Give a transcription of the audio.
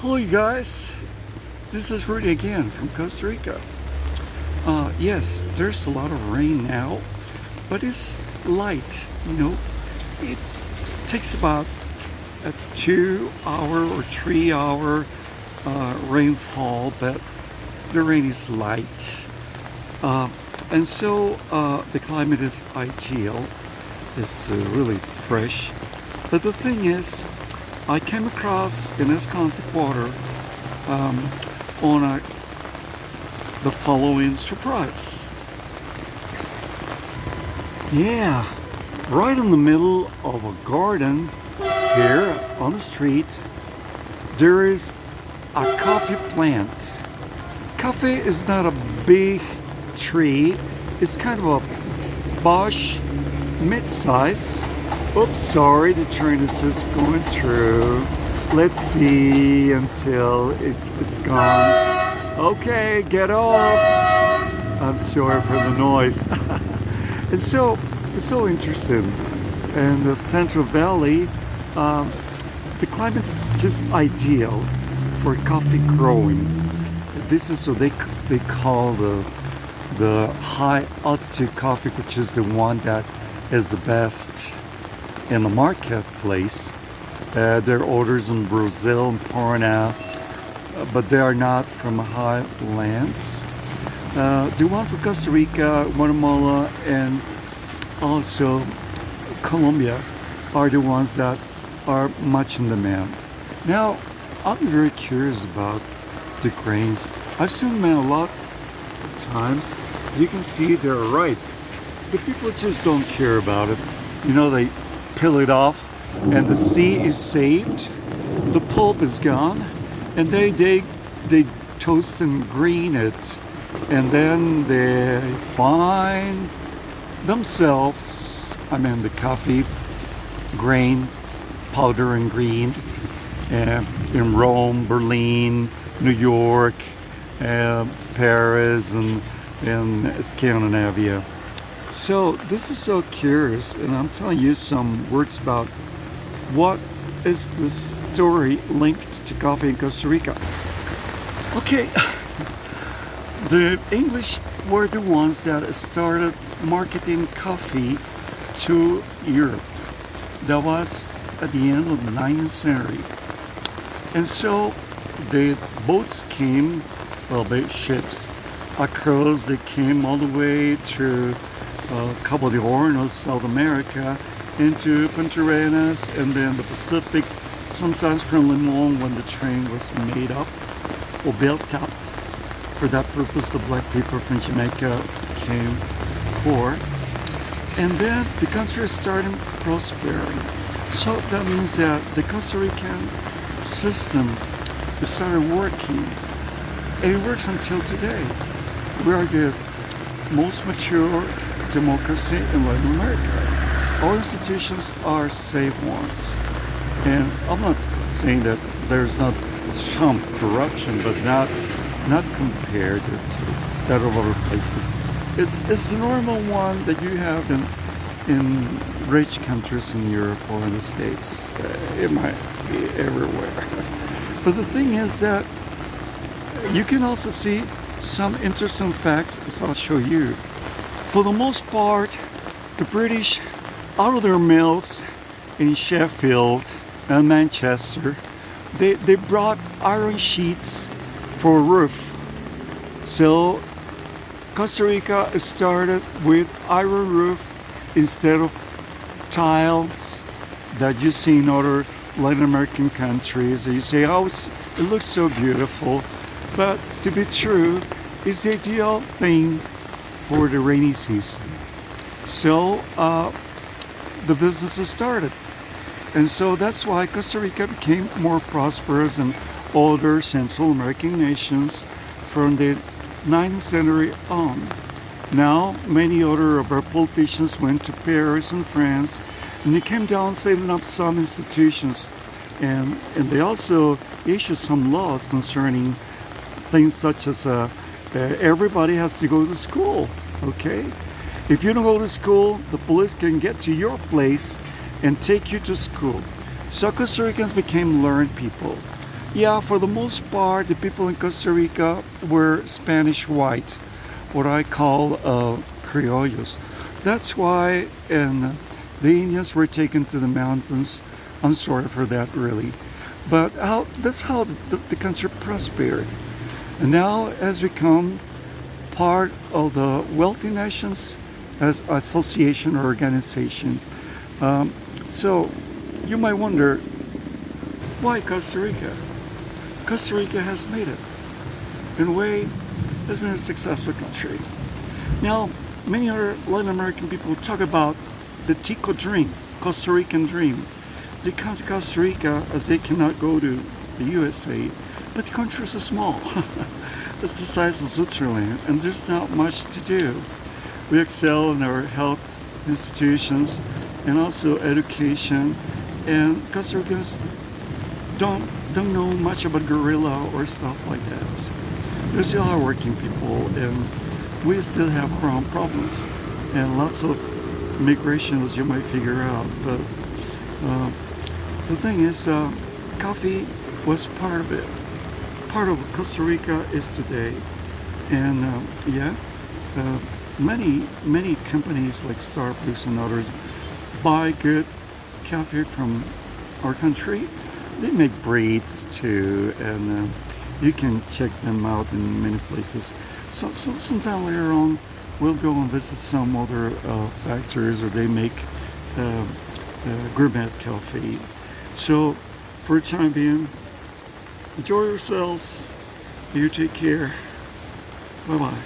Hello, you guys. This is Rudy again from Costa Rica. Yes, there's a lot of rain now, but it's light. It takes about a 2 hour or 3 hour rainfall, but the rain is light. And so the climate is ideal. It's really fresh. But the thing is, I came across in this conflict water on the following surprise. Yeah, right in the middle of a garden here on the street, there is a coffee plant. Coffee is not a big tree, it's kind of a bush, mid-size. Oops, sorry, the train is just going through. Let's see until it's gone. Okay, get off. I'm sorry for the noise. It's so interesting. And the Central Valley, the climate is just ideal for coffee growing. This is what they call the high altitude coffee, which is the one that is the best in the marketplace. There are orders in Brazil and Paraná, but they are not from highlands. The one for Costa Rica, Guatemala, and also Colombia are the ones that are much in demand. Now, I'm very curious about the grains. I've seen them a lot of times. You can see they're ripe. The people just don't care about it. They peel it off and the seed is saved, the pulp is gone, and they toast and green it, and then they find themselves, the coffee grain powder and green in Rome, Berlin, New York, Paris, and Scandinavia. So this is so curious, and I'm telling you some words about what is the story linked to coffee in Costa Rica. Okay, the English were the ones that started marketing coffee to Europe. That was at the end of the 19th century. And so the boats came, the ships across, they came all the way through Cabo de Hornos, South America, into Punta Arenas, and then the Pacific, sometimes from Limon when the train was made up or built up. For that purpose, the black people from Jamaica came for. And then the country started prospering. So that means that the Costa Rican system started working. And it works until today. We are the most mature democracy in Latin America. Our institutions are safe ones. And I'm not saying that there's not some corruption, but not compared to that of other places. It's the normal one that you have in rich countries in Europe or in the States. It might be everywhere. But the thing is that you can also see some interesting facts, as I'll show you. For the most part, the British, out of their mills in Sheffield and Manchester, they brought iron sheets for a roof. So Costa Rica started with iron roof instead of tiles that you see in other Latin American countries. You say, oh, it looks so beautiful. But to be true, it's the ideal thing for the rainy season. So the businesses started. And so that's why Costa Rica became more prosperous than other Central American nations from the 19th century on. Now, many other of our politicians went to Paris and France, and they came down setting up some institutions. And they also issued some laws concerning things such as everybody has to go to school, okay? If you don't go to school, the police can get to your place and take you to school. So Costa Ricans became learned people. Yeah, for the most part, the people in Costa Rica were Spanish white, what I call criollos. That's why, and the Indians were taken to the mountains. I'm sorry for that, really. But that's how the country prospered. And now has become part of the wealthy nations as association or organization. So you might wonder, why Costa Rica? Costa Rica has made it. In a way, it's been a successful country. Now, many other Latin American people talk about the Tico dream, Costa Rican dream. They come to Costa Rica as they cannot go to the USA, but the country is so small. It's the size of Switzerland, and there's not much to do. We excel in our health institutions and also education, and Costa Ricans don't know much about gorilla or stuff like that. They're still hardworking people, and we still have our own problems and lots of migration, as you might figure out. But the thing is, coffee was part of it. Part of Costa Rica is today, and many companies like Starbucks and others buy good coffee from our country. They make breeds too, and you can check them out in many places. So sometime later on, we'll go and visit some other factories where they make gourmet coffee. So for the time being, enjoy yourselves. You take care. Bye-bye.